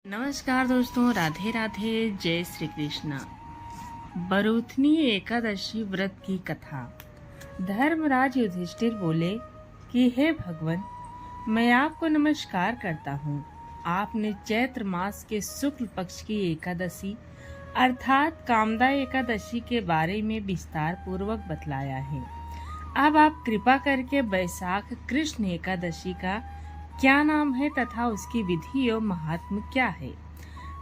नमस्कार दोस्तों, राधे राधे, जय श्री कृष्ण। बरूथनी एकादशी व्रत की कथा। धर्मराज युधिष्ठिर बोले कि हे भगवान, मैं आपको नमस्कार करता हूँ। आपने चैत्र मास के शुक्ल पक्ष की एकादशी अर्थात कामदा एकादशी के बारे में विस्तार पूर्वक बतलाया है। अब आप कृपा करके वैशाख कृष्ण एकादशी का क्या नाम है तथा उसकी विधि और महात्म्य क्या है।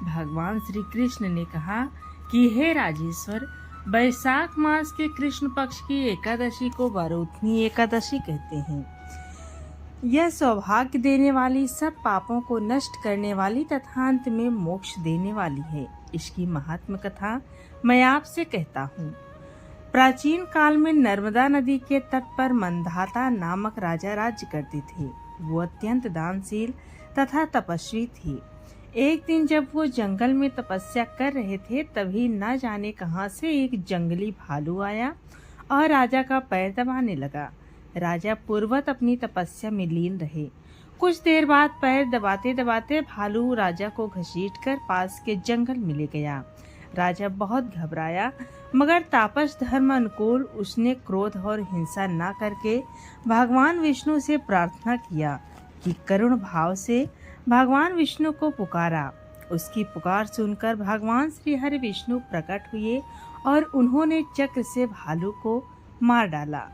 भगवान श्री कृष्ण ने कहा कि हे राजेश्वर, वैशाख मास के कृष्ण पक्ष की एकादशी को बरूथनी एकादशी कहते हैं। यह सौभाग्य देने वाली, सब पापों को नष्ट करने वाली तथा अंत में मोक्ष देने वाली है। इसकी महात्म्य कथा मैं आपसे कहता हूँ। प्राचीन काल में नर्मदा नदी के तट पर मंधाता नामक राजा राज्य करते थे। वो अत्यंत दानशील तथा तपस्वी थी। एक दिन जब वो जंगल में तपस्या कर रहे थे, तभी न जाने कहां से एक जंगली भालू आया और राजा का पैर दबाने लगा। राजा पूर्ववत अपनी तपस्या में लीन रहे। कुछ देर बाद पैर दबाते दबाते भालू राजा को घसीटकर पास के जंगल में ले गया। राजा बहुत घबराया, मगर तापस धर्म अनुकूल उसने क्रोध और हिंसा न करके भगवान विष्णु से प्रार्थना किया कि करुण भाव से भगवान विष्णु को पुकारा। उसकी पुकार सुनकर भगवान श्री हरि विष्णु प्रकट हुए और उन्होंने चक्र से भालू को मार डाला।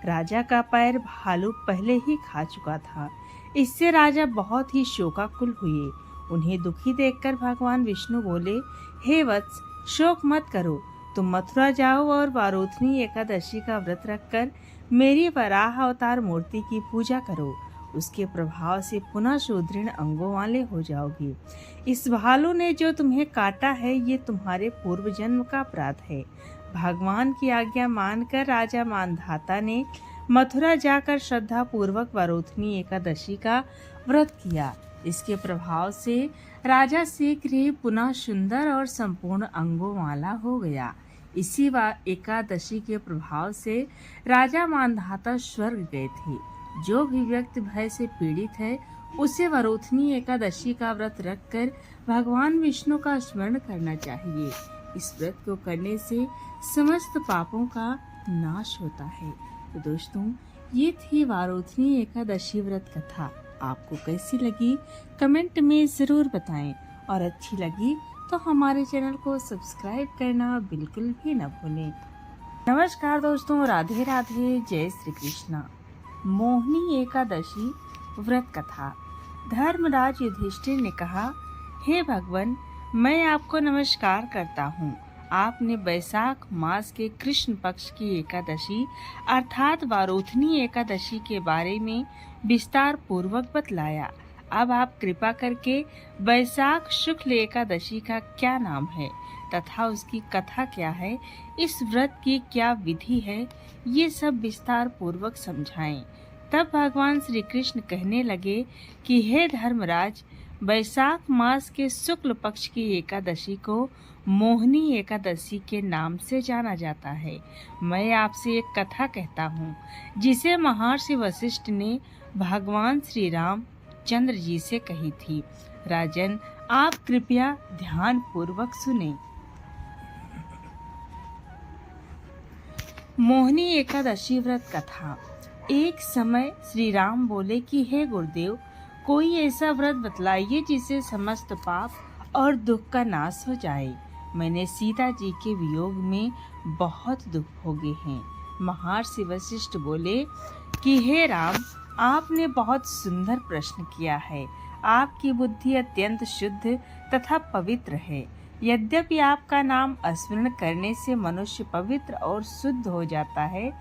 राजा का पैर भालू पहले ही खा चुका था। इससे राजा बहुत ही शोकाकुल हुए। उन्हें दुखी देखकर भगवान विष्णु बोले, हे वत्स, शोक मत करो। तुम मथुरा जाओ और बरूथनी एकादशी का व्रत रखकर मेरी वराह अवतार मूर्ति की पूजा करो। उसके प्रभाव से पुनः सुदृढ़ अंगों वाले हो जाओगे। इस भालू ने जो तुम्हें काटा है, ये तुम्हारे पूर्व जन्म का अपराध है। भगवान की आज्ञा मानकर राजा मानधाता ने मथुरा जाकर श्रद्धा पूर्वक बरूथनी एकादशी का व्रत किया। इसके प्रभाव से राजा शीघ्र ही पुनः सुंदर और संपूर्ण अंगों वाला हो गया। इसी एकादशी के प्रभाव से राजा मानधाता स्वर्ग गए थे। जो भी व्यक्ति भय से पीड़ित है, उसे बरूथनी एकादशी का व्रत रखकर भगवान विष्णु का स्मरण करना चाहिए। इस व्रत को करने से समस्त पापों का नाश होता है। तो दोस्तों, ये थी बरूथनी एकादशी व्रत कथा। आपको कैसी लगी कमेंट में ज़रूर बताएं, और अच्छी लगी तो हमारे चैनल को सब्सक्राइब करना बिल्कुल भी न भूलें। नमस्कार दोस्तों, राधे राधे, जय श्री कृष्ण। मोहिनी एकादशी व्रत कथा। धर्मराज युधिष्ठिर ने कहा, हे भगवान, मैं आपको नमस्कार करता हूँ। आपने वैशाख मास के कृष्ण पक्ष की एकादशी अर्थात बरूथनी एकादशी के बारे में विस्तार पूर्वक बतलाया। अब आप कृपा करके वैशाख शुक्ल एकादशी का क्या नाम है तथा उसकी कथा क्या है, इस व्रत की क्या विधि है, ये सब विस्तार पूर्वक समझाएं। तब भगवान श्री कृष्ण कहने लगे कि हे धर्मराज, वैशाख मास के शुक्ल पक्ष की एकादशी को मोहिनी एकादशी के नाम से जाना जाता है। मैं आपसे एक कथा कहता हूँ, जिसे महर्षि वशिष्ठ ने भगवान श्री राम चंद्र जी से कही थी। राजन, आप कृपया ध्यान पूर्वक सुने। मोहिनी एकादशी व्रत कथा। एक समय श्री राम बोले कि हे गुरुदेव, कोई ऐसा व्रत बतलाइए जिसे समस्त पाप और दुख का नाश हो जाए। मैंने सीता जी के वियोग में बहुत दुख भोगे हैं। महर्षि वशिष्ठ बोले कि हे राम, आपने बहुत सुंदर प्रश्न किया है। आपकी बुद्धि अत्यंत शुद्ध तथा पवित्र है। यद्यपि आपका नाम स्मरण करने से मनुष्य पवित्र और शुद्ध हो जाता है,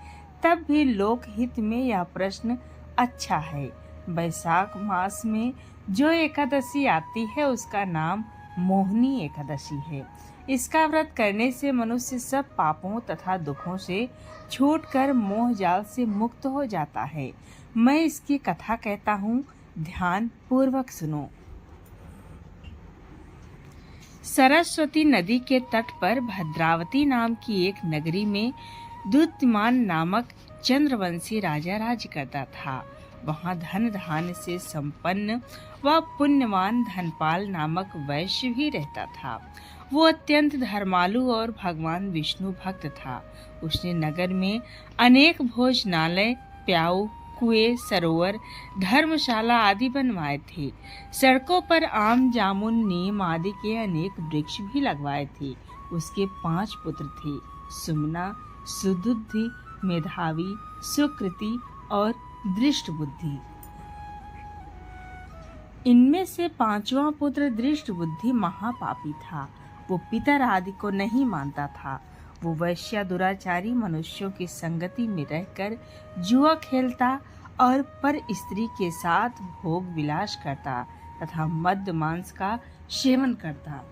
तब भी लोक हित में यह प्रश्न अच्छा है। वैशाख मास में जो एकादशी आती है, उसका नाम मोहिनी एकादशी है। इसका व्रत करने से मनुष्य सब पापों तथा दुखों से छूटकर मोह जाल से मुक्त हो जाता है। मैं इसकी कथा कहता हूँ, ध्यान पूर्वक सुनो। सरस्वती नदी के तट पर भद्रावती नाम की एक नगरी में द्युतिमान नामक चंद्रवंशी राजा राज्य करता था। वहाँ धन धान्य से संपन्न व पुण्यवान धनपाल नामक वैश्य भी रहता था। वो अत्यंत धर्मालु और भगवान विष्णु भक्त था। उसने नगर में अनेक भोजनालय, प्याऊ, कुएं, सरोवर, धर्मशाला आदि बनवाए थे। सड़कों पर आम, जामुन, नीम आदि के अनेक वृक्ष भी लगवाए थे। उसके 5 पुत्र थे, सुमना, सुबुद्धि, मेधावी, सुकृति और दृष्ट बुद्धि। इनमें से 5वां पुत्र दृष्ट बुद्धि महापापी था। वो पितर आदि को नहीं मानता था। वो वैश्य दुराचारी मनुष्यों की संगति में रहकर जुआ खेलता और पर स्त्री के साथ भोग विलास करता तथा मद्य मांस का सेवन करता।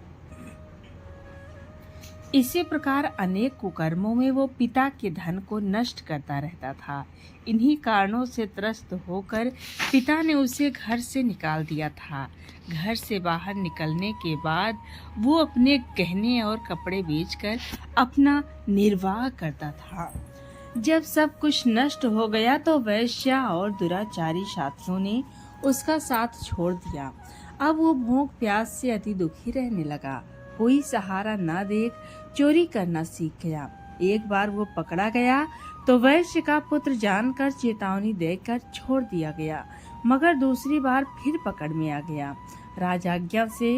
इसी प्रकार अनेक कुकर्मों में वो पिता के धन को नष्ट करता रहता था। इन्हीं कारणों से त्रस्त होकर पिता ने उसे घर से निकाल दिया था। घर से बाहर निकलने के बाद वो अपने गहने और कपड़े बेचकर अपना निर्वाह करता था। जब सब कुछ नष्ट हो गया तो वैश्या और दुराचारी साथियों ने उसका साथ छोड़ दिया। अब वो भूख प्यास से अति दुखी रहने लगा। कोई सहारा न देख चोरी करना सीख गया। एक बार वो पकड़ा गया तो वैश्य का पुत्र जानकर चेतावनी देकर छोड़ दिया गया, मगर दूसरी बार फिर पकड़ में आ गया। राजाज्ञा से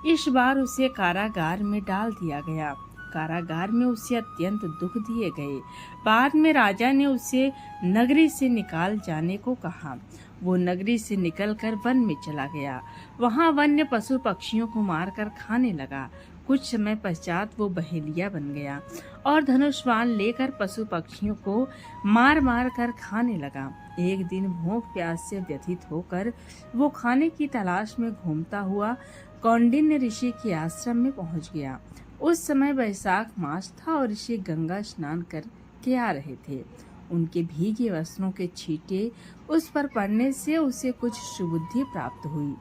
इस बार उसे कारागार में डाल दिया गया। कारागार में उसे अत्यंत दुख दिए गए। बाद में राजा ने उसे नगरी से निकाल जाने को कहा। वो नगरी से निकलकर वन में चला गया। वहाँ वन्य पशु पक्षियों को मारकर खाने लगा। कुछ समय पश्चात वो बहेलिया बन गया और धनुष्वान लेकर पशु पक्षियों को मार मार कर खाने लगा। एक दिन भूख प्यास से व्यथित होकर वो खाने की तलाश में घूमता हुआ कौंडिन्य ऋषि के आश्रम में पहुंच गया। उस समय वैशाख मास था और ऋषि गंगा स्नान करके आ रहे थे। उनके भीगे वस्त्रों के छींटे उस पर पड़ने से उसे कुछ सुबुद्धि प्राप्त हुई।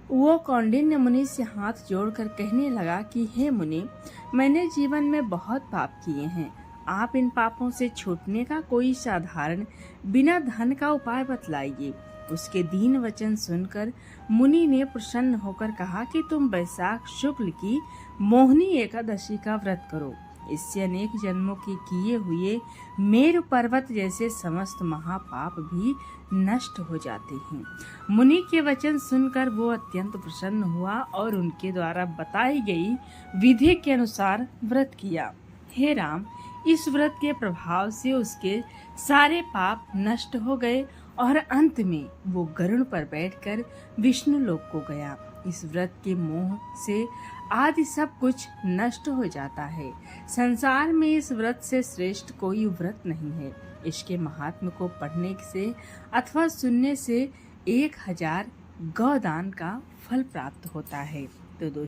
वो कौंडिन्य मुनि से हाथ जोड़कर कहने लगा कि हे मुनि, मैंने जीवन में बहुत पाप किए हैं। आप इन पापों से छूटने का कोई साधारण बिना धन का उपाय बतलाइए। उसके दीन वचन सुनकर मुनि ने प्रसन्न होकर कहा कि तुम वैशाख शुक्ल की मोहिनी एकादशी का व्रत करो। इससे अनेक जन्मों के किए हुए मेरु पर्वत जैसे समस्त महापाप भी नष्ट हो जाते हैं। मुनि के वचन सुनकर वो अत्यंत प्रसन्न हुआ और उनके द्वारा बताई गई विधि के अनुसार व्रत किया। हे राम, इस व्रत के प्रभाव से उसके सारे पाप नष्ट हो गए और अंत में वो गरुड़ पर बैठकर विष्णु लोक को गया। इस व्रत के मोह से आदि सब कुछ नष्ट हो जाता है। संसार में इस व्रत से श्रेष्ठ कोई व्रत नहीं है। इसके महात्म्य को पढ़ने से अथवा सुनने से 1000 गौदान का फल प्राप्त होता है। तो